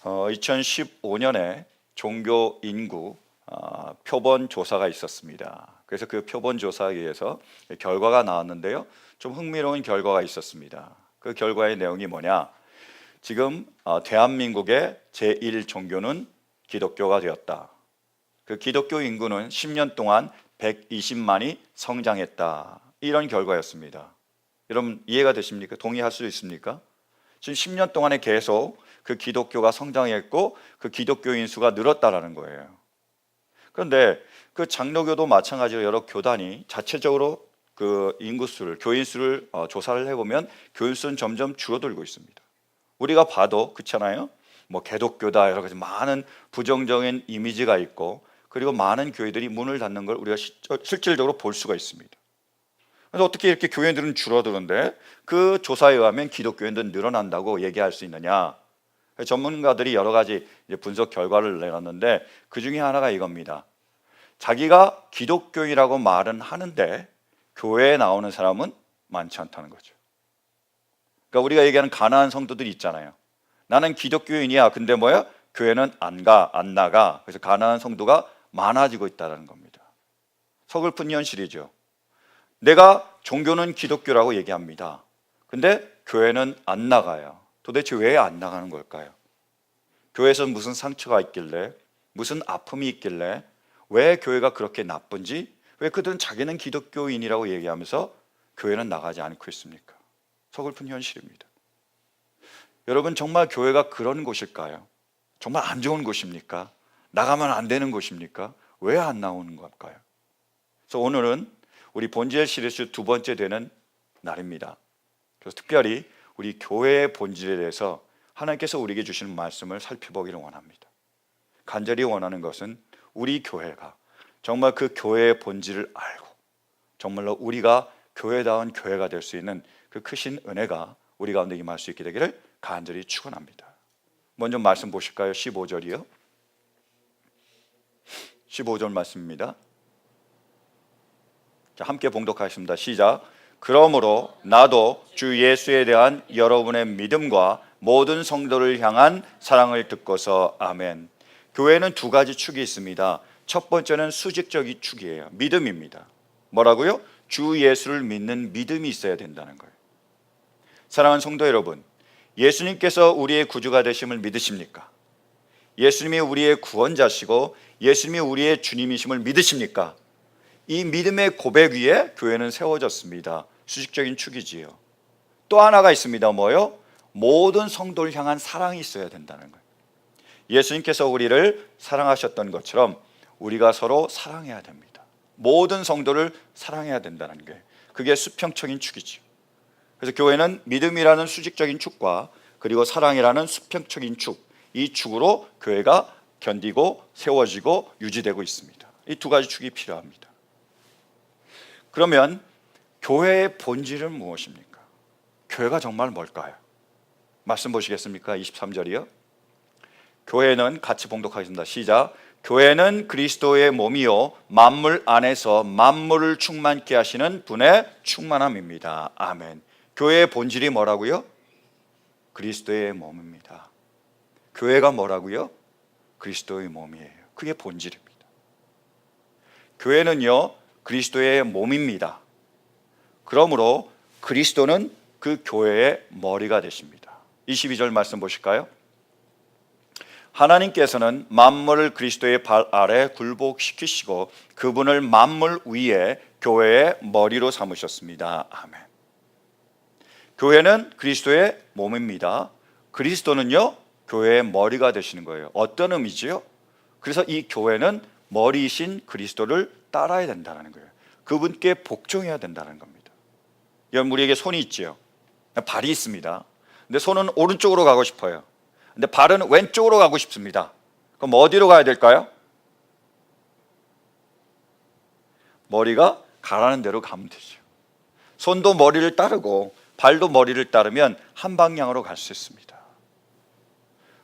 2015년에 종교 인구 표본 조사가 있었습니다. 그래서 그 표본 조사에 의해서 결과가 나왔는데요. 좀 흥미로운 결과가 있었습니다. 그 결과의 내용이 뭐냐? 지금 대한민국의 제1 종교는 기독교가 되었다. 그 기독교 인구는 10년 동안 120만이 성장했다. 이런 결과였습니다. 여러분 이해가 되십니까? 동의할 수 있습니까? 지금 10년 동안에 계속 그 기독교가 성장했고 그 기독교인 수가 늘었다라는 거예요. 그런데 그 장로교도 마찬가지로 여러 교단이 자체적으로 그 인구수를, 교인 수를 조사를 해보면 교인 수는 점점 줄어들고 있습니다. 우리가 봐도 그렇잖아요. 뭐 개독교다 여러 가지 많은 부정적인 이미지가 있고 그리고 많은 교회들이 문을 닫는 걸 우리가 실질적으로 볼 수가 있습니다. 그래서 어떻게 이렇게 교회들은 줄어드는데 그 조사에 의하면 기독교인들은 늘어난다고 얘기할 수 있느냐? 전문가들이 여러 가지 분석 결과를 내놨는데 그 중에 하나가 이겁니다. 자기가 기독교인이라고 말은 하는데 교회에 나오는 사람은 많지 않다는 거죠. 그러니까 우리가 얘기하는 가난한 성도들이 있잖아요. 나는 기독교인이야. 근데 뭐야? 교회는 안 나가. 그래서 가난한 성도가 많아지고 있다는 겁니다. 서글픈 현실이죠. 내가 종교는 기독교라고 얘기합니다. 근데 교회는 안 나가요. 도대체 왜 안 나가는 걸까요? 교회에서 무슨 상처가 있길래, 무슨 아픔이 있길래, 왜 교회가 그렇게 나쁜지, 왜 그들은 자기는 기독교인이라고 얘기하면서 교회는 나가지 않고 있습니까? 서글픈 현실입니다. 여러분 정말 교회가 그런 곳일까요? 정말 안 좋은 곳입니까? 나가면 안 되는 곳입니까? 왜 안 나오는 걸까요? 그래서 오늘은 우리 본질 시리즈 두 번째 되는 날입니다. 그래서 특별히 우리 교회의 본질에 대해서 하나님께서 우리에게 주시는 말씀을 살펴보기를 원합니다. 간절히 원하는 것은 우리 교회가 정말 그 교회의 본질을 알고 정말로 우리가 교회다운 교회가 될 수 있는 그 크신 은혜가 우리 가운데 임할 수 있게 되기를 간절히 축원합니다. 먼저 말씀 보실까요? 15절이요. 15절 말씀입니다. 자, 함께 봉독하겠습니다. 시작. 그러므로 나도 주 예수에 대한 여러분의 믿음과 모든 성도를 향한 사랑을 듣고서 아멘. 교회는 두 가지 축이 있습니다. 첫 번째는 수직적인 축이에요. 믿음입니다. 뭐라고요? 주 예수를 믿는 믿음이 있어야 된다는 거예요. 사랑하는 성도 여러분, 예수님께서 우리의 구주가 되심을 믿으십니까? 예수님이 우리의 구원자시고 예수님이 우리의 주님이심을 믿으십니까? 이 믿음의 고백 위에 교회는 세워졌습니다. 수직적인 축이지요. 또 하나가 있습니다. 뭐요? 모든 성도를 향한 사랑이 있어야 된다는 거예요. 예수님께서 우리를 사랑하셨던 것처럼 우리가 서로 사랑해야 됩니다. 모든 성도를 사랑해야 된다는 게 그게 수평적인 축이죠. 그래서 교회는 믿음이라는 수직적인 축과 그리고 사랑이라는 수평적인 축, 이 축으로 교회가 견디고 세워지고 유지되고 있습니다. 이 두 가지 축이 필요합니다. 그러면 교회의 본질은 무엇입니까? 교회가 정말 뭘까요? 말씀 보시겠습니까? 23절이요. 교회는 같이 봉독하겠습니다. 시작. 교회는 그리스도의 몸이요 만물 안에서 만물을 충만케 하시는 분의 충만함입니다. 아멘. 교회의 본질이 뭐라고요? 그리스도의 몸입니다. 교회가 뭐라고요? 그리스도의 몸이에요. 그게 본질입니다. 교회는요 그리스도의 몸입니다. 그러므로 그리스도는 그 교회의 머리가 되십니다. 22절 말씀 보실까요? 하나님께서는 만물을 그리스도의 발 아래 굴복시키시고 그분을 만물 위에 교회의 머리로 삼으셨습니다. 아멘. 교회는 그리스도의 몸입니다. 그리스도는요 교회의 머리가 되시는 거예요. 어떤 의미지요? 그래서 이 교회는 머리이신 그리스도를 따라야 된다는 거예요. 그분께 복종해야 된다는 겁니다. 여러분 우리에게 손이 있지요. 발이 있습니다. 근데 손은 오른쪽으로 가고 싶어요. 근데 발은 왼쪽으로 가고 싶습니다. 그럼 어디로 가야 될까요? 머리가 가라는 대로 가면 되죠. 손도 머리를 따르고 발도 머리를 따르면 한 방향으로 갈 수 있습니다.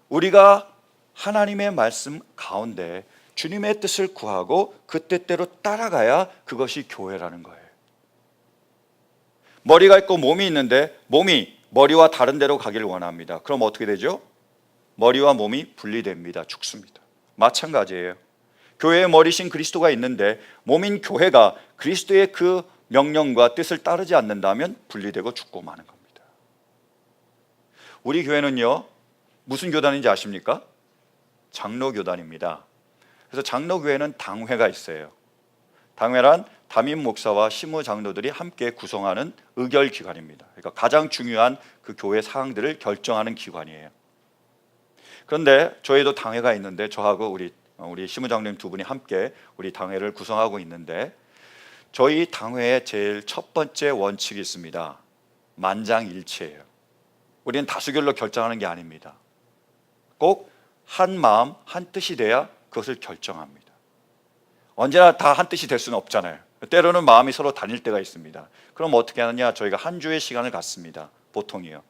우리가 하나님의 말씀 가운데 주님의 뜻을 구하고 그 뜻대로 따라가야 그것이 교회라는 거예요. 머리가 있고 몸이 있는데 몸이 머리와 다른 데로 가기를 원합니다. 그럼 어떻게 되죠? 머리와 몸이 분리됩니다. 죽습니다. 마찬가지예요. 교회의 머리신 그리스도가 있는데 몸인 교회가 그리스도의 그 명령과 뜻을 따르지 않는다면 분리되고 죽고 마는 겁니다. 우리 교회는요, 무슨 교단인지 아십니까? 장로교단입니다. 그래서 장로교회는 당회가 있어요. 당회란 담임 목사와 시무 장로들이 함께 구성하는 의결기관입니다. 그러니까 가장 중요한 그 교회 사항들을 결정하는 기관이에요. 그런데 저희도 당회가 있는데 저하고 우리 시무 장로님 두 분이 함께 우리 당회를 구성하고 있는데, 저희 당회의 제일 첫 번째 원칙이 있습니다. 만장일치예요. 우리는 다수결로 결정하는 게 아닙니다. 꼭 한 마음 한 뜻이 돼야 그것을 결정합니다. 언제나 다 한 뜻이 될 수는 없잖아요. 때로는 마음이 서로 다닐 때가 있습니다. 그럼 어떻게 하느냐? 저희가 한 주의 시간을 갖습니다. 보통이요.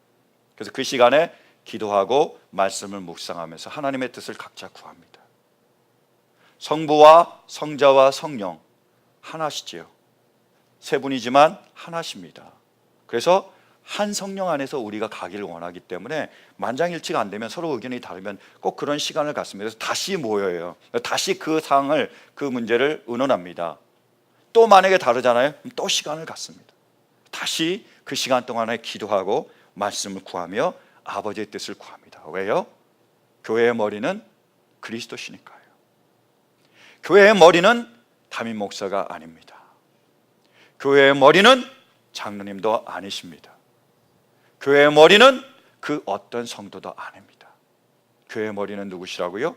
그래서 그 시간에 기도하고 말씀을 묵상하면서 하나님의 뜻을 각자 구합니다. 성부와 성자와 성령 하나시지요. 세 분이지만 하나십니다. 그래서 한 성령 안에서 우리가 가기를 원하기 때문에 만장일치가 안 되면 서로 의견이 다르면 꼭 그런 시간을 갖습니다. 그래서 다시 모여요. 다시 그 사항을, 그 문제를 의논합니다. 또 만약에 다르잖아요. 그럼 또 시간을 갖습니다. 다시 그 시간 동안에 기도하고 말씀을 구하며 아버지의 뜻을 구합니다. 왜요? 교회의 머리는 그리스도시니까요. 교회의 머리는 담임 목사가 아닙니다. 교회의 머리는 장로님도 아니십니다. 교회의 머리는 그 어떤 성도도 아닙니다. 교회의 머리는 누구시라고요?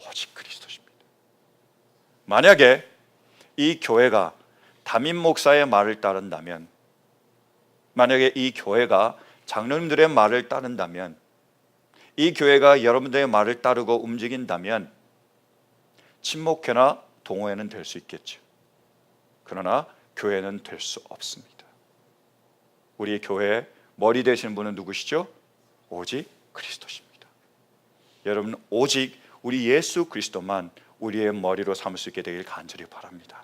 오직 그리스도십니다. 만약에 이 교회가 담임 목사의 말을 따른다면, 만약에 이 교회가 장로님들의 말을 따른다면, 이 교회가 여러분들의 말을 따르고 움직인다면 친목회나 동호회는 될 수 있겠죠. 그러나 교회는 될 수 없습니다. 우리 교회의 머리 되시는 분은 누구시죠? 오직 그리스도십니다. 여러분, 오직 우리 예수 그리스도만 우리의 머리로 삼을 수 있게 되길 간절히 바랍니다.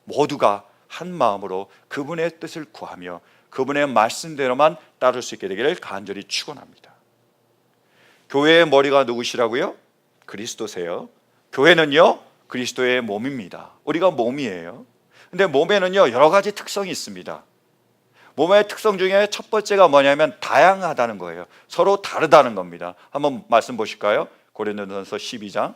모두가 한 마음으로 그분의 뜻을 구하며 그분의 말씀대로만 따를 수 있게 되기를 간절히 축원합니다. 교회의 머리가 누구시라고요? 그리스도세요. 교회는요, 그리스도의 몸입니다. 우리가 몸이에요. 근데 몸에는요, 여러 가지 특성이 있습니다. 몸의 특성 중에 첫 번째가 뭐냐면 다양하다는 거예요. 서로 다르다는 겁니다. 한번 말씀 보실까요? 고린도전서 12장.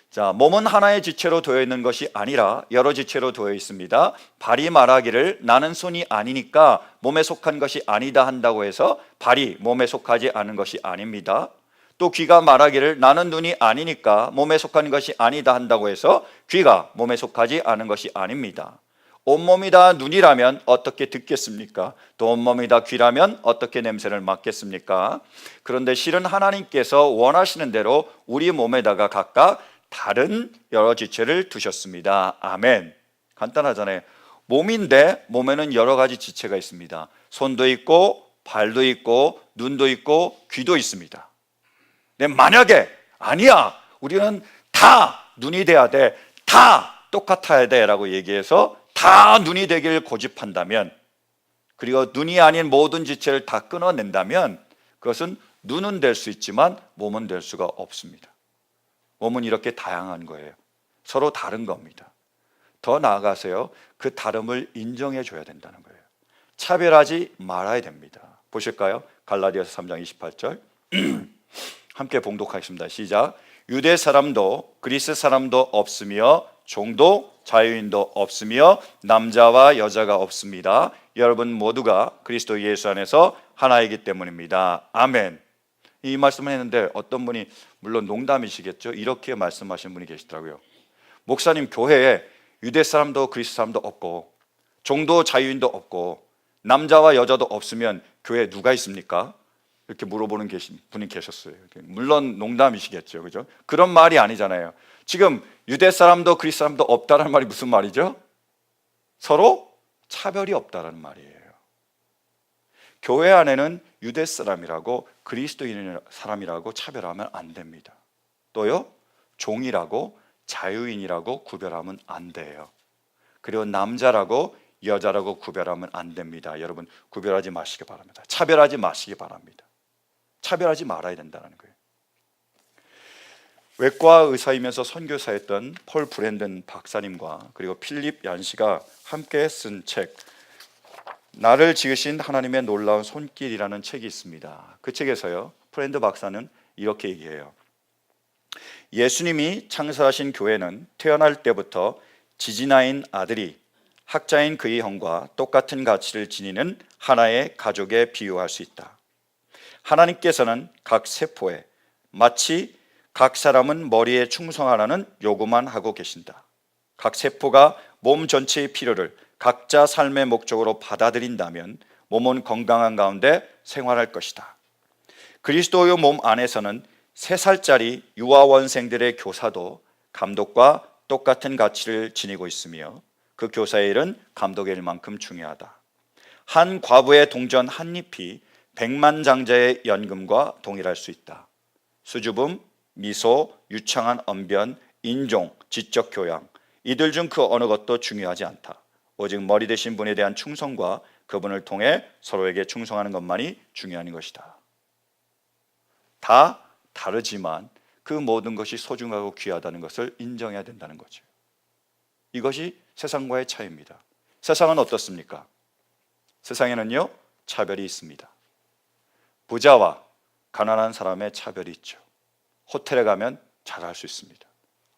자, 몸은 하나의 지체로 되어 있는 것이 아니라 여러 지체로 되어 있습니다. 발이 말하기를 나는 손이 아니니까 몸에 속한 것이 아니다 한다고 해서 발이 몸에 속하지 않은 것이 아닙니다. 또 귀가 말하기를 나는 눈이 아니니까 몸에 속한 것이 아니다 한다고 해서 귀가 몸에 속하지 않은 것이 아닙니다. 온몸이 다 눈이라면 어떻게 듣겠습니까? 또 온몸이 다 귀라면 어떻게 냄새를 맡겠습니까? 그런데 실은 하나님께서 원하시는 대로 우리 몸에다가 각각 다른 여러 지체를 두셨습니다. 아멘. 간단하잖아요. 몸인데 몸에는 여러 가지 지체가 있습니다. 손도 있고 발도 있고 눈도 있고 귀도 있습니다. 근데 만약에 아니야, 우리는 다 눈이 돼야 돼, 다 똑같아야 돼 라고 얘기해서 다 눈이 되길 고집한다면, 그리고 눈이 아닌 모든 지체를 다 끊어낸다면 그것은 눈은 될 수 있지만 몸은 될 수가 없습니다. 몸은 이렇게 다양한 거예요. 서로 다른 겁니다. 더 나아가서요, 그 다름을 인정해 줘야 된다는 거예요. 차별하지 말아야 됩니다. 보실까요? 갈라디아서 3장 28절 함께 봉독하겠습니다. 시작. 유대 사람도 그리스 사람도 없으며 종도 자유인도 없으며 남자와 여자가 없습니다. 여러분 모두가 그리스도 예수 안에서 하나이기 때문입니다. 아멘. 이 말씀을 했는데 어떤 분이, 물론 농담이시겠죠, 이렇게 말씀하신 분이 계시더라고요. 목사님, 교회에 유대 사람도 그리스 사람도 없고 종도 자유인도 없고 남자와 여자도 없으면 교회에 누가 있습니까? 이렇게 물어보는 분이 계셨어요. 물론 농담이시겠죠, 그죠? 그런 말이 아니잖아요. 지금 유대 사람도 그리스 사람도 없다는 말이 무슨 말이죠? 서로 차별이 없다는 말이에요. 교회 안에는 유대 사람이라고 그리스도인 사람이라고 차별하면 안 됩니다. 또요, 종이라고 자유인이라고 구별하면 안 돼요. 그리고 남자라고 여자라고 구별하면 안 됩니다. 여러분, 구별하지 마시기 바랍니다. 차별하지 마시기 바랍니다. 차별하지 말아야 된다는 거예요. 외과 의사이면서 선교사였던 폴 브랜든 박사님과 그리고 필립 얀시가 함께 쓴 책, 나를 지으신 하나님의 놀라운 손길이라는 책이 있습니다. 그 책에서요, 브랜드 박사는 이렇게 얘기해요. 예수님이 창설하신 교회는 태어날 때부터 지지나인 아들이 학자인 그의 형과 똑같은 가치를 지니는 하나의 가족에 비유할 수 있다. 하나님께서는 각 세포에 마치 각 사람은 머리에 충성하라는 요구만 하고 계신다. 각 세포가 몸 전체의 필요를 각자 삶의 목적으로 받아들인다면 몸은 건강한 가운데 생활할 것이다. 그리스도의 몸 안에서는 3살짜리 유아원생들의 교사도 감독과 똑같은 가치를 지니고 있으며 그 교사의 일은 감독의 일만큼 중요하다. 한 과부의 동전 한 잎이 100만 장자의 연금과 동일할 수 있다. 수줍음, 미소, 유창한 언변, 인종, 지적 교양, 이들 중 그 어느 것도 중요하지 않다. 오직 머리 되신 분에 대한 충성과 그분을 통해 서로에게 충성하는 것만이 중요한 것이다. 다 다르지만 그 모든 것이 소중하고 귀하다는 것을 인정해야 된다는 거죠. 이것이 세상과의 차이입니다. 세상은 어떻습니까? 세상에는요, 차별이 있습니다. 부자와 가난한 사람의 차별이 있죠. 호텔에 가면 잘할 수 있습니다.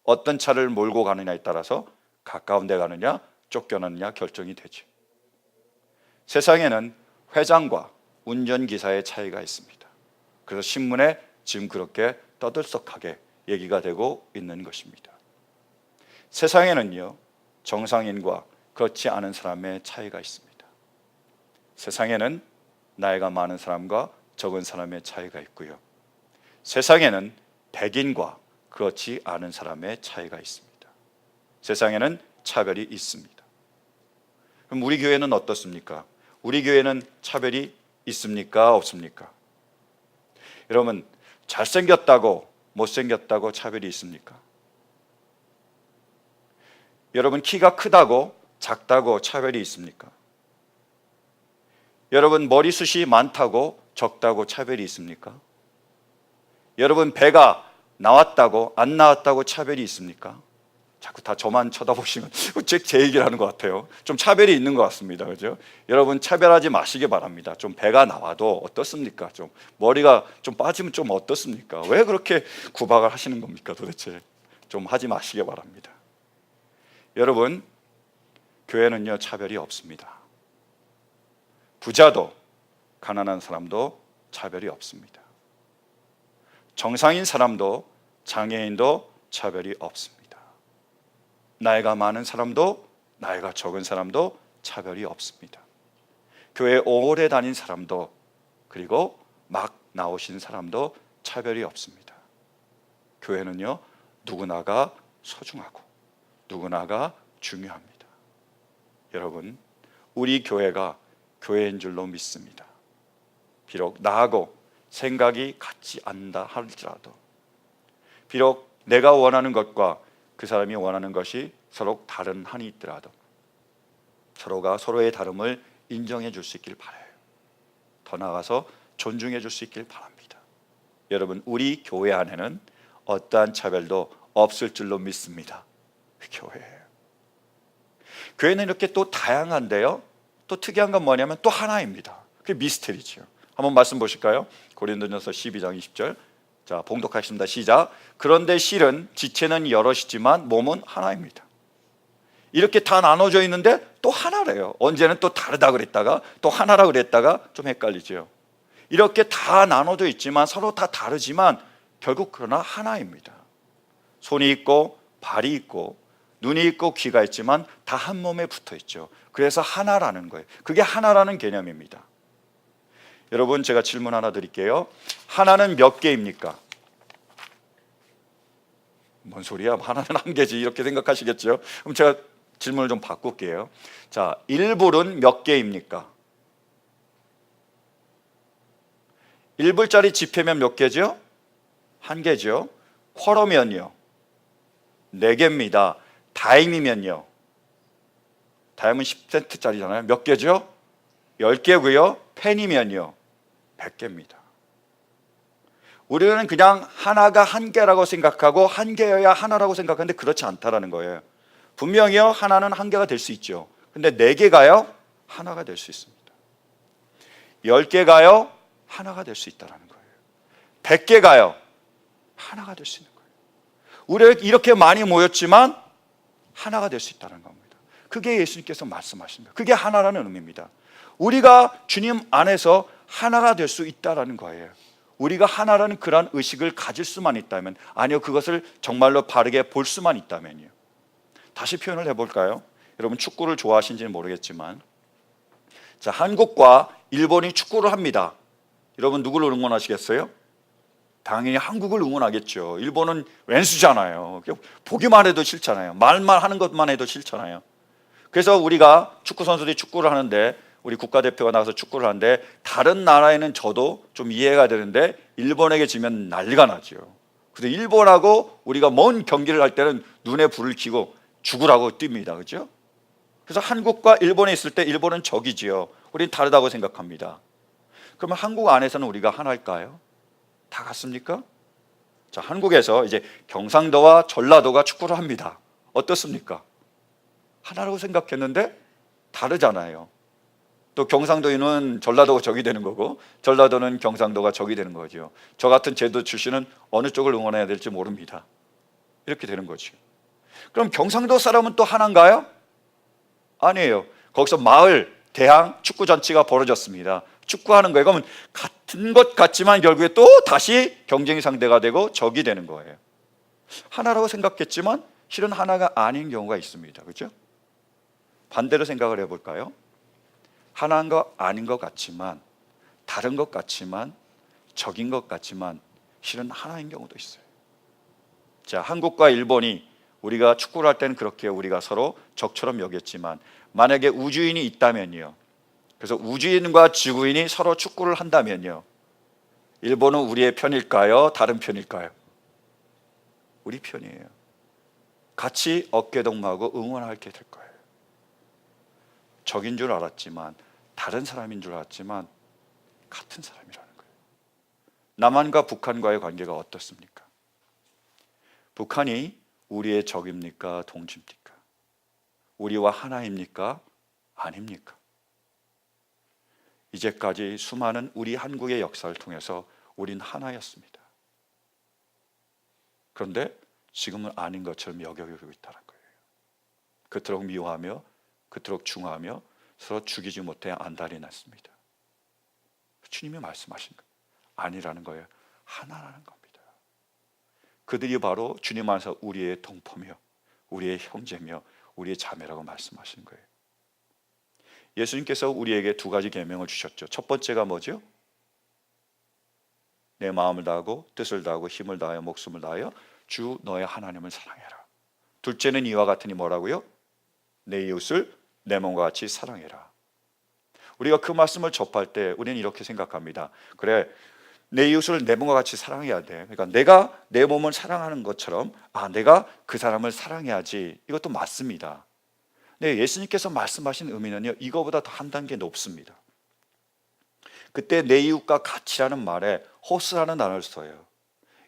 어떤 차를 몰고 가느냐에 따라서 가까운 데 가느냐 쫓겨나느냐 결정이 되죠. 세상에는 회장과 운전기사의 차이가 있습니다. 그래서 신문에 지금 그렇게 떠들썩하게 얘기가 되고 있는 것입니다. 세상에는요, 정상인과 그렇지 않은 사람의 차이가 있습니다. 세상에는 나이가 많은 사람과 적은 사람의 차이가 있고요. 세상에는 백인과 그렇지 않은 사람의 차이가 있습니다. 세상에는 차별이 있습니다. 그럼 우리 교회는 어떻습니까? 우리 교회는 차별이 있습니까? 없습니까? 여러분, 잘생겼다고 못생겼다고 차별이 있습니까? 여러분, 키가 크다고 작다고 차별이 있습니까? 여러분, 머리숱이 많다고 적다고 차별이 있습니까? 여러분, 배가 나왔다고 안 나왔다고 차별이 있습니까? 자꾸 다 저만 쳐다보시면 제 얘기를 하는 것 같아요. 좀 차별이 있는 것 같습니다. 그죠? 여러분, 차별하지 마시기 바랍니다. 좀 배가 나와도 어떻습니까? 좀 머리가 좀 빠지면 좀 어떻습니까? 왜 그렇게 구박을 하시는 겁니까? 도대체 좀 하지 마시기 바랍니다. 여러분, 교회는요, 차별이 없습니다. 부자도 가난한 사람도 차별이 없습니다. 정상인 사람도 장애인도 차별이 없습니다. 나이가 많은 사람도 나이가 적은 사람도 차별이 없습니다. 교회 오래 다닌 사람도 그리고 막 나오신 사람도 차별이 없습니다. 교회는요, 누구나가 소중하고 누구나가 중요합니다. 여러분, 우리 교회가 교회인 줄로 믿습니다. 비록 나하고 생각이 같지 않다 할지라도, 비록 내가 원하는 것과 그 사람이 원하는 것이 서로 다른 한이 있더라도 서로가 서로의 다름을 인정해 줄 수 있길 바라요. 더 나아가서 존중해 줄 수 있길 바랍니다. 여러분, 우리 교회 안에는 어떠한 차별도 없을 줄로 믿습니다. 교회예요. 교회는 이렇게 또 다양한데요, 또 특이한 건 뭐냐면 또 하나입니다. 그게 미스테리죠. 한번 말씀 보실까요? 고린도전서 12장 20절. 자, 봉독하겠습니다. 시작. 그런데 실은 지체는 여럿이지만 몸은 하나입니다. 이렇게 다 나눠져 있는데 또 하나래요. 언제는 또 다르다 그랬다가 또 하나라 그랬다가 좀 헷갈리죠. 이렇게 다 나눠져 있지만 서로 다 다르지만 결국 그러나 하나입니다. 손이 있고 발이 있고 눈이 있고 귀가 있지만 다 한 몸에 붙어 있죠. 그래서 하나라는 거예요. 그게 하나라는 개념입니다. 여러분, 제가 질문 하나 드릴게요. 하나는 몇 개입니까? 뭔 소리야? 하나는 한 개지, 이렇게 생각하시겠죠? 그럼 제가 질문을 좀 바꿀게요. 자, 1불은 몇 개입니까? 1불짜리 지폐면 몇 개죠? 한 개죠. 쿼러면요? 4개입니다. 다임이면요? 다임은 10센트짜리잖아요. 몇 개죠? 10개고요. 펜이면요? 100개입니다. 우리는 그냥 하나가 한 개라고 생각하고 한 개여야 하나라고 생각하는데 그렇지 않다라는 거예요. 분명히요, 하나는 한 개가 될 수 있죠. 근데 네 개가요, 하나가 될 수 있습니다. 10개가요, 하나가 될 수 있다는 거예요. 100개가요, 하나가 될 수 있는 거예요. 우리가 이렇게 많이 모였지만 하나가 될 수 있다는 겁니다. 그게 예수님께서 말씀하신 거예요. 그게 하나라는 의미입니다. 우리가 주님 안에서 하나가 될 수 있다는 거예요. 우리가 하나라는 그런 의식을 가질 수만 있다면, 아니요, 그것을 정말로 바르게 볼 수만 있다면요. 다시 표현을 해볼까요? 여러분 축구를 좋아하시는지는 모르겠지만, 자, 한국과 일본이 축구를 합니다. 여러분 누구를 응원하시겠어요? 당연히 한국을 응원하겠죠. 일본은 왼수잖아요. 보기만 해도 싫잖아요. 말만 하는 것만 해도 싫잖아요. 그래서 우리가 축구 선수들이 축구를 하는데, 우리 국가대표가 나가서 축구를 하는데, 다른 나라에는 저도 좀 이해가 되는데 일본에게 지면 난리가 나죠. 그래서 일본하고 우리가 먼 경기를 할 때는 눈에 불을 켜고 죽으라고 뜁니다. 그렇죠? 그래서 한국과 일본에 있을 때 일본은 적이지요. 우리는 다르다고 생각합니다. 그러면 한국 안에서는 우리가 하나일까요? 다 같습니까? 자, 한국에서 이제 경상도와 전라도가 축구를 합니다. 어떻습니까? 하나라고 생각했는데 다르잖아요. 또 경상도인은 전라도가 적이 되는 거고, 전라도는 경상도가 적이 되는 거죠. 저 같은 제도 출신은 어느 쪽을 응원해야 될지 모릅니다. 이렇게 되는 거죠. 그럼 경상도 사람은 또 하나인가요? 아니에요. 거기서 마을, 대항, 축구 잔치가 벌어졌습니다. 축구하는 거예요. 그러면 같은 것 같지만 결국에 또 다시 경쟁 상대가 되고 적이 되는 거예요. 하나라고 생각했지만 실은 하나가 아닌 경우가 있습니다. 그렇죠? 반대로 생각을 해볼까요? 하나인 것 아닌 것 같지만, 다른 것 같지만, 적인 것 같지만 실은 하나인 경우도 있어요. 자, 한국과 일본이 우리가 축구를 할 때는 그렇게 우리가 서로 적처럼 여겼지만, 만약에 우주인이 있다면요, 그래서 우주인과 지구인이 서로 축구를 한다면요, 일본은 우리의 편일까요? 다른 편일까요? 우리 편이에요. 같이 어깨동무하고 응원하게 될 거예요. 적인 줄 알았지만, 다른 사람인 줄 알았지만 같은 사람이라는 거예요. 남한과 북한과의 관계가 어떻습니까? 북한이 우리의 적입니까? 동지입니까? 우리와 하나입니까? 아닙니까? 이제까지 수많은 우리 한국의 역사를 통해서 우린 하나였습니다. 그런데 지금은 아닌 것처럼 여겨지고 있다는 거예요. 그토록 미워하며 그토록 중화하며 서로 죽이지 못해 안달이 났습니다. 주님이 말씀하신 거 아니라는 거예요. 하나라는 겁니다. 그들이 바로 주님 안에서 우리의 동포며 우리의 형제며 우리의 자매라고 말씀하신 거예요. 예수님께서 우리에게 두 가지 계명을 주셨죠. 첫 번째가 뭐죠? 내 마음을 다하고 뜻을 다하고 힘을 다하여 목숨을 다하여 주 너의 하나님을 사랑해라. 둘째는 이와 같으니 뭐라고요? 내 이웃을 내 몸과 같이 사랑해라. 우리가 그 말씀을 접할 때 우리는 이렇게 생각합니다. 그래, 내 이웃을 내 몸과 같이 사랑해야 돼. 그러니까 내가 내 몸을 사랑하는 것처럼 내가 그 사람을 사랑해야지. 이것도 맞습니다. 네, 예수님께서 말씀하신 의미는요, 이거보다 더 한 단계 높습니다. 그때 내 이웃과 같이라는 말에 호스라는 단어를 써요.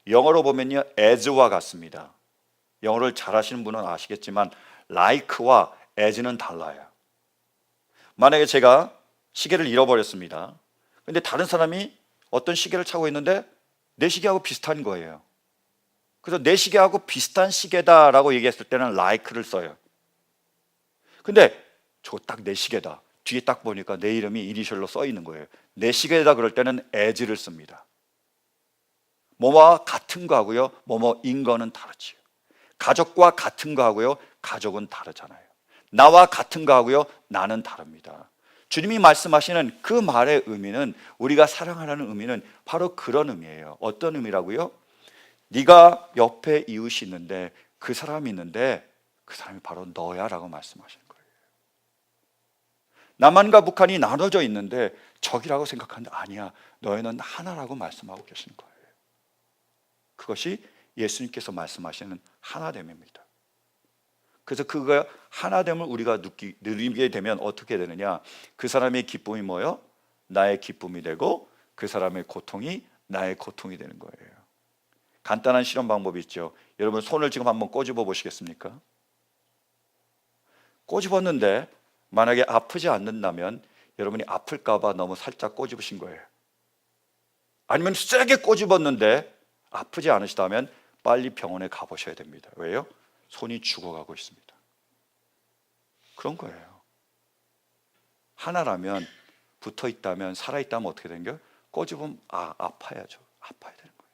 영어로 보면요, as와 같습니다. 영어를 잘하시는 분은 아시겠지만 like와 as는 달라요. 만약에 제가 시계를 잃어버렸습니다. 근데 다른 사람이 어떤 시계를 차고 있는데 내 시계하고 비슷한 거예요. 그래서 내 시계하고 비슷한 시계다라고 얘기했을 때는 like를 써요. 근데 저 딱 내 시계다. 뒤에 딱 보니까 내 이름이 이니셜로 써 있는 거예요. 내 시계다 그럴 때는 as를 씁니다. 뭐와 같은 거하고요, 뭐뭐인 거는 다르지요. 가족과 같은 거하고요, 가족은 다르잖아요. 나와 같은 거하고요, 나는 다릅니다. 주님이 말씀하시는 그 말의 의미는, 우리가 사랑하라는 의미는 바로 그런 의미예요. 어떤 의미라고요? 네가 옆에 이웃이 있는데, 그 사람이 있는데 그 사람이 바로 너야 라고 말씀하시는 거예요. 남한과 북한이 나눠져 있는데 적이라고 생각하는데 아니야, 너희는 하나라고 말씀하고 계시는 거예요. 그것이 예수님께서 말씀하시는 하나됨입니다. 그래서 그거 하나됨을 우리가 누리게 되면 어떻게 되느냐? 그 사람의 기쁨이 뭐요? 나의 기쁨이 되고 그 사람의 고통이 나의 고통이 되는 거예요. 간단한 실험 방법이 있죠. 여러분 손을 지금 한번 꼬집어 보시겠습니까? 꼬집었는데 만약에 아프지 않는다면 여러분이 아플까 봐 너무 살짝 꼬집으신 거예요. 아니면 세게 꼬집었는데 아프지 않으시다면 빨리 병원에 가보셔야 됩니다. 왜요? 손이 죽어가고 있습니다. 그런 거예요. 하나라면, 붙어있다면, 살아있다면 어떻게 되는 거예요? 꼬집으면 아파야죠. 아파야 되는 거예요.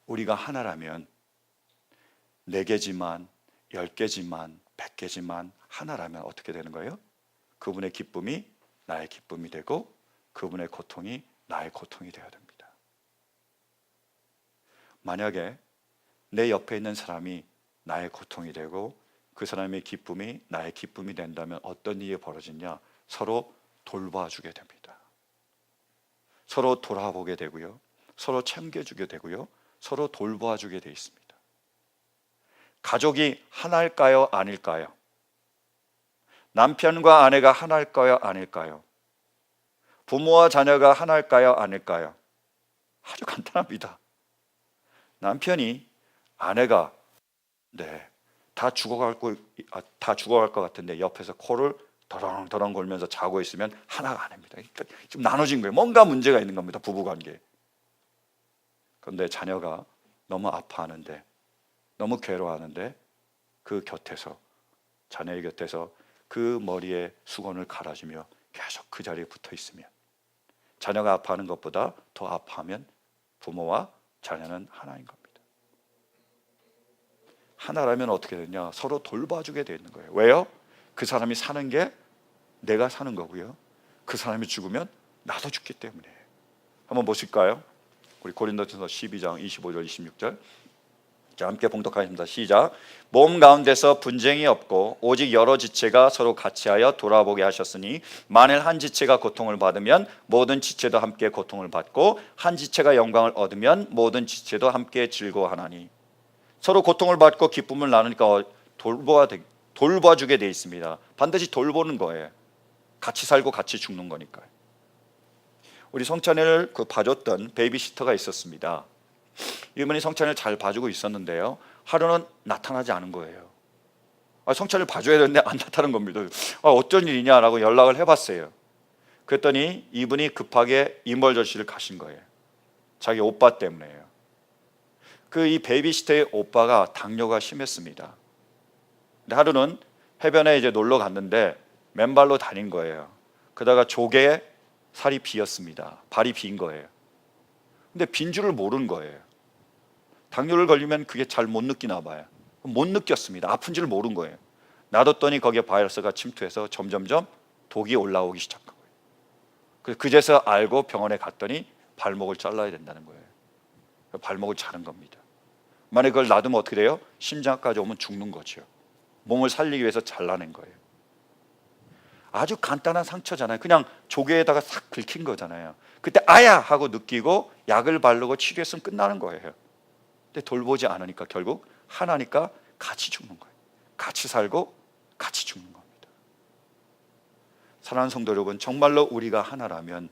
우리가 하나라면 4개지만 10개지만 100개지만 하나라면 어떻게 되는 거예요? 그분의 기쁨이 나의 기쁨이 되고 그분의 고통이 나의 고통이 되어야 됩니다. 만약에 내 옆에 있는 사람이 나의 고통이 되고 그 사람의 기쁨이 나의 기쁨이 된다면 어떤 일이 벌어지냐? 서로 돌봐주게 됩니다. 서로 돌아보게 되고요. 서로 챙겨주게 되고요. 서로 돌봐주게 돼 있습니다. 가족이 하나일까요? 아닐까요? 남편과 아내가 하나일까요? 아닐까요? 부모와 자녀가 하나일까요? 아닐까요? 아주 간단합니다. 남편이 아내가 다 죽어갈 것 같은데 옆에서 코를 더렁더렁 골면서 자고 있으면 하나가 아닙니다. 그러니까 좀 나눠진 거예요. 뭔가 문제가 있는 겁니다. 부부관계에. 그런데 자녀가 너무 아파하는데 너무 괴로워하는데 그 곁에서 자녀의 곁에서 그 머리에 수건을 갈아주며 계속 그 자리에 붙어 있으면 자녀가 아파하는 것보다 더 아파하면 부모와 자녀는 하나인 겁니다. 하나라면 어떻게 되냐? 서로 돌봐주게 되는 거예요. 왜요? 그 사람이 사는 게 내가 사는 거고요. 그 사람이 죽으면 나도 죽기 때문에. 한번 보실까요? 우리 고린도전서 12장 25절 26절. 자, 함께 봉독하겠습니다. 시작. 몸 가운데서 분쟁이 없고 오직 여러 지체가 서로 같이하여 돌아보게 하셨으니 만일 한 지체가 고통을 받으면 모든 지체도 함께 고통을 받고 한 지체가 영광을 얻으면 모든 지체도 함께 즐거워하나니. 서로 고통을 받고 기쁨을 나누니까 돌봐주게 돼 있습니다. 반드시 돌보는 거예요. 같이 살고 같이 죽는 거니까요. 우리 성찬이를 봐줬던 베이비시터가 있었습니다. 이분이 성찬을 잘 봐주고 있었는데요. 하루는 나타나지 않은 거예요. 성찬을 봐줘야 되는데 안 나타나는 겁니다. 어쩐 일이냐라고 연락을 해봤어요. 그랬더니 이분이 급하게 임벌저시를 가신 거예요. 자기 오빠 때문에요. 이 베이비시터의 오빠가 당뇨가 심했습니다. 근데 하루는 해변에 이제 놀러 갔는데 맨발로 다닌 거예요. 그러다가 조개에 살이 비었습니다. 발이 빈 거예요. 근데 빈 줄을 모르는 거예요. 당뇨를 걸리면 그게 잘 못 느끼나 봐요. 못 느꼈습니다. 아픈 줄 모르는 거예요. 놔뒀더니 거기에 바이러스가 침투해서 점점점 독이 올라오기 시작한 거예요. 그제서 알고 병원에 갔더니 발목을 잘라야 된다는 거예요. 발목을 자른 겁니다. 만약에 그걸 놔두면 어떻게 돼요? 심장까지 오면 죽는 거죠. 몸을 살리기 위해서 잘라낸 거예요. 아주 간단한 상처잖아요. 그냥 조개에다가 싹 긁힌 거잖아요. 그때 아야 하고 느끼고 약을 바르고 치료했으면 끝나는 거예요. 근데 돌보지 않으니까 결국 하나니까 같이 죽는 거예요. 같이 살고 같이 죽는 겁니다. 사랑하는 성도 여러분, 정말로 우리가 하나라면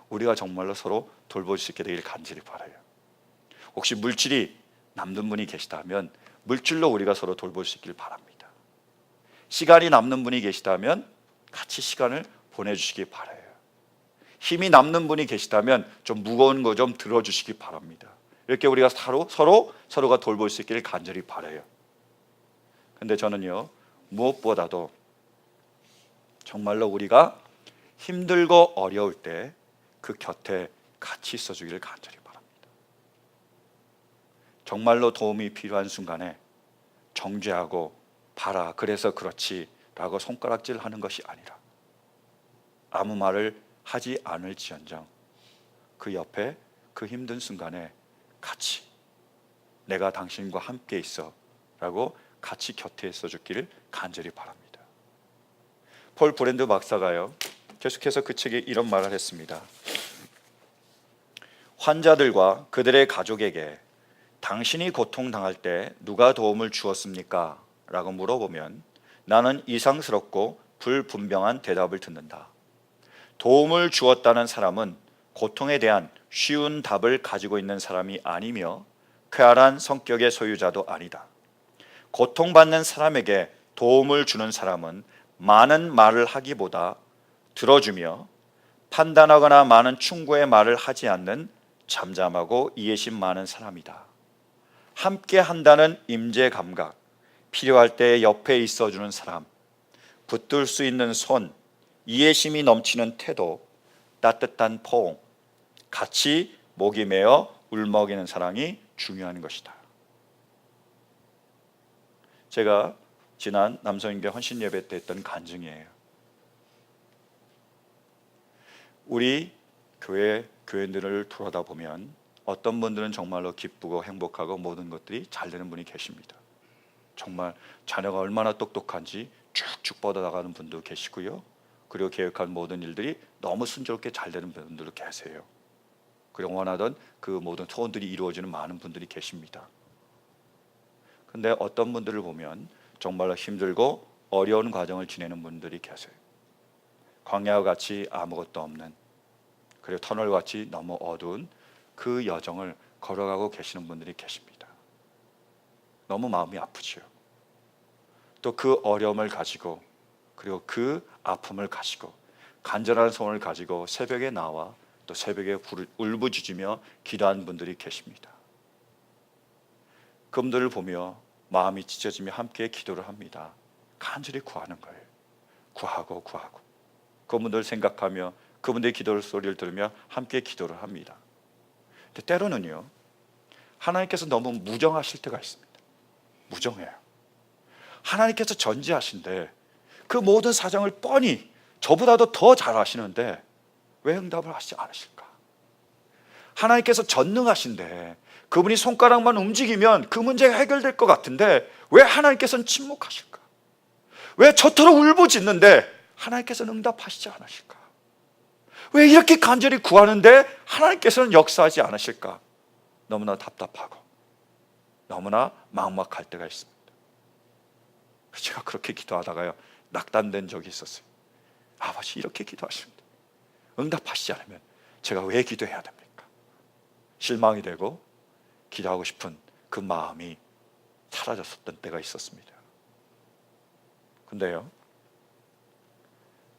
우리가 정말로 서로 돌볼 수 있게 되길 간절히 바라요. 혹시 물질이 남는 분이 계시다면 물질로 우리가 서로 돌볼 수 있길 바랍니다. 시간이 남는 분이 계시다면 같이 시간을 보내주시기 바라요. 힘이 남는 분이 계시다면 좀 무거운 거 좀 들어주시기 바랍니다. 이렇게 우리가 서로가 돌볼 수 있기를 간절히 바라요. 근데 저는요, 무엇보다도 정말로 우리가 힘들고 어려울 때 그 곁에 같이 있어주기를 간절히 바랍니다. 정말로 도움이 필요한 순간에 정죄하고 봐라 그래서 그렇지 라고 손가락질하는 것이 아니라 아무 말을 하지 않을지언정 그 옆에 그 힘든 순간에 같이 내가 당신과 함께 있어 라고 같이 곁에 있어주기를 간절히 바랍니다. 폴 브랜드 박사가요, 계속해서 그 책에 이런 말을 했습니다. 환자들과 그들의 가족에게 당신이 고통당할 때 누가 도움을 주었습니까? 라고 물어보면 나는 이상스럽고 불분명한 대답을 듣는다. 도움을 주었다는 사람은 고통에 대한 쉬운 답을 가지고 있는 사람이 아니며 쾌활한 성격의 소유자도 아니다. 고통받는 사람에게 도움을 주는 사람은 많은 말을 하기보다 들어주며 판단하거나 많은 충고의 말을 하지 않는 잠잠하고 이해심 많은 사람이다. 함께 한다는 임재 감각, 필요할 때 옆에 있어주는 사람, 붙들 수 있는 손, 이해심이 넘치는 태도, 따뜻한 포옹, 같이 목이 메어 울먹이는 사랑이 중요한 것이다. 제가 지난 남성인교 헌신 예배 때 했던 간증이에요. 우리 교회들을 돌아다 보면 어떤 분들은 정말로 기쁘고 행복하고 모든 것들이 잘 되는 분이 계십니다. 정말 자녀가 얼마나 똑똑한지 쭉쭉 뻗어나가는 분도 계시고요. 그리고 계획한 모든 일들이 너무 순조롭게 잘 되는 분들도 계세요. 그리고 원하던 그 모든 소원들이 이루어지는 많은 분들이 계십니다. 근데 어떤 분들을 보면 정말로 힘들고 어려운 과정을 지내는 분들이 계세요. 광야와 같이 아무것도 없는, 그리고 터널같이 너무 어두운 그 여정을 걸어가고 계시는 분들이 계십니다. 너무 마음이 아프지요. 또 그 어려움을 가지고, 그리고 그 아픔을 가지고 간절한 소원을 가지고 새벽에 나와 또 새벽에 울부짖으며 기도하는 분들이 계십니다. 그분들을 보며 마음이 찢어지며 함께 기도를 합니다. 간절히 구하는 거예요. 구하고 그분들 생각하며 그분들의 기도 소리를 들으며 함께 기도를 합니다. 근데 때로는요, 하나님께서 너무 무정하실 때가 있습니다. 무정해요. 하나님께서 전지하신데 그 모든 사정을 뻔히 저보다도 더 잘 아시는데 왜 응답을 하시지 않으실까? 하나님께서 전능하신데 그분이 손가락만 움직이면 그 문제가 해결될 것 같은데 왜 하나님께서는 침묵하실까? 왜 저토록 울부짖는데 하나님께서는 응답하시지 않으실까? 왜 이렇게 간절히 구하는데 하나님께서는 역사하지 않으실까? 너무나 답답하고 너무나 막막할 때가 있습니다. 제가 그렇게 기도하다가요, 낙담된 적이 있었어요. 아버지, 이렇게 기도하시는데 응답하시지 않으면 제가 왜 기도해야 됩니까? 실망이 되고 기도하고 싶은 그 마음이 사라졌었던 때가 있었습니다. 근데요,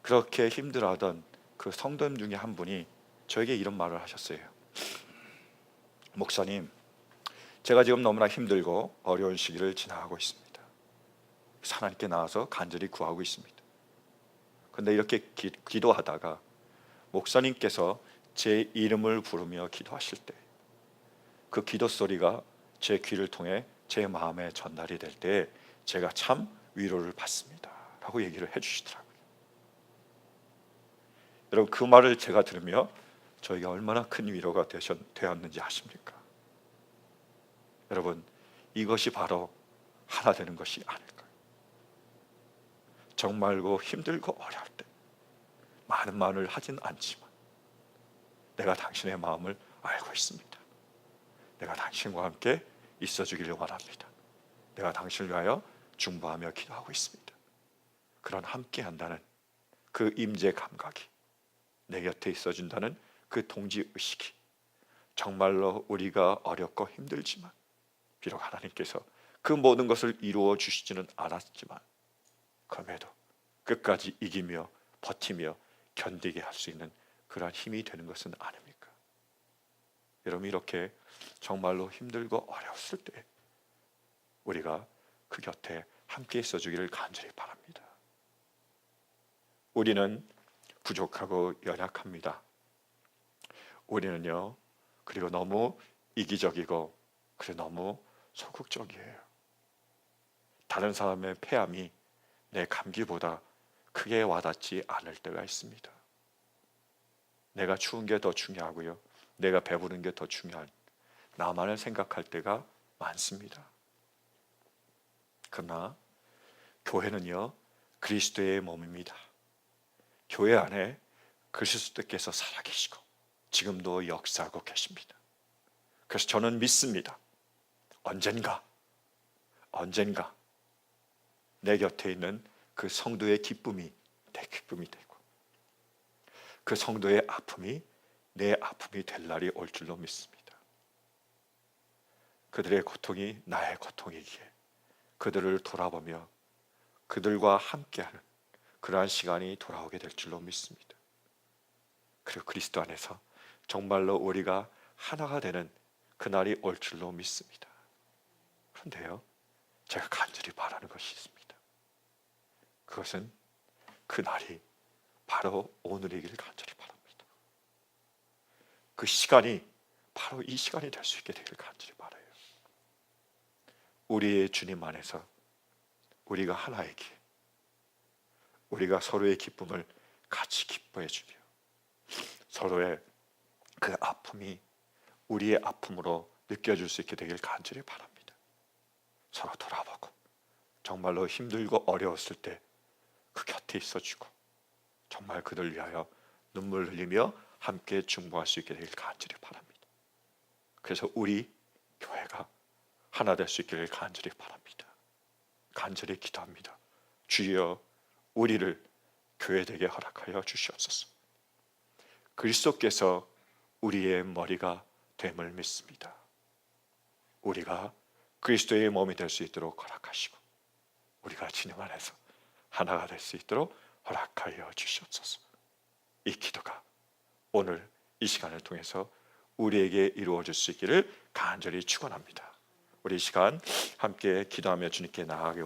그렇게 힘들어하던 그 성도님 중에 한 분이 저에게 이런 말을 하셨어요. 목사님, 제가 지금 너무나 힘들고 어려운 시기를 지나가고 있습니다. 하나님께 나와서 간절히 구하고 있습니다. 근데 이렇게 기도하다가 목사님께서 제 이름을 부르며 기도하실 때 그 기도 소리가 제 귀를 통해 제 마음에 전달이 될 때 제가 참 위로를 받습니다 라고 얘기를 해주시더라고요. 여러분, 그 말을 제가 들으며 저에게 얼마나 큰 위로가 되었는지 아십니까? 여러분, 이것이 바로 하나 되는 것이 아닐까요? 정말고 힘들고 어려울 때 많은 말을 하진 않지만 내가 당신의 마음을 알고 있습니다. 내가 당신과 함께 있어주기를 원합니다. 내가 당신을 위하여 중보하며 기도하고 있습니다. 그런 함께 한다는 그 임재 감각이, 내 곁에 있어준다는 그 동지의식이, 정말로 우리가 어렵고 힘들지만 비록 하나님께서 그 모든 것을 이루어 주시지는 않았지만 그럼에도 끝까지 이기며 버티며 견디게 할 수 있는 그러한 힘이 되는 것은 아닙니까? 여러분, 이렇게 정말로 힘들고 어려웠을 때 우리가 그 곁에 함께 있어주기를 간절히 바랍니다. 우리는 부족하고 연약합니다. 우리는요, 그리고 너무 이기적이고 그리고 너무 소극적이에요. 다른 사람의 패함이 내 감기보다 크게 와닿지 않을 때가 있습니다. 내가 추운 게 더 중요하고요, 내가 배부른 게 더 중요한 나만을 생각할 때가 많습니다. 그러나 교회는요, 그리스도의 몸입니다. 교회 안에 그리스도께서 살아계시고 지금도 역사하고 계십니다. 그래서 저는 믿습니다. 언젠가 내 곁에 있는 그 성도의 기쁨이 내 기쁨이 되고 그 성도의 아픔이 내 아픔이 될 날이 올 줄로 믿습니다. 그들의 고통이 나의 고통이기에 그들을 돌아보며 그들과 함께하는 그러한 시간이 돌아오게 될 줄로 믿습니다. 그리고 그리스도 안에서 정말로 우리가 하나가 되는 그날이 올 줄로 믿습니다. 그런데요, 제가 간절히 바라는 것이 있습니다. 그것은 그날이 바로 오늘이길 간절히 바랍니다. 그 시간이 바로 이 시간이 될 수 있게 되길 간절히 바라요. 우리의 주님 안에서 우리가 하나이기에 우리가 서로의 기쁨을 같이 기뻐해 주며 서로의 그 아픔이 우리의 아픔으로 느껴질 수 있게 되길 간절히 바랍니다. 서로 돌아보고 정말로 힘들고 어려웠을 때 그 곁에 있어주고 정말 그들 위하여 눈물 흘리며 함께 중보할 수 있게 되길 간절히 바랍니다. 그래서 우리 교회가 하나 될 수 있기를 간절히 바랍니다. 간절히 기도합니다. 주여 우리를 교회되게 허락하여 주시옵소서. 그리스도께서 우리의 머리가 됨을 믿습니다. 우리가 그리스도의 몸이 될 수 있도록 허락하시고 우리가 주님 안에서 하나가 될 수 있도록 허락하여 주시옵소서. 이 기도가 오늘 이 시간을 통해서 우리에게 이루어질 수 있기를 간절히 축원합니다. 우리 이 시간 함께 기도하며 주님께 나아가기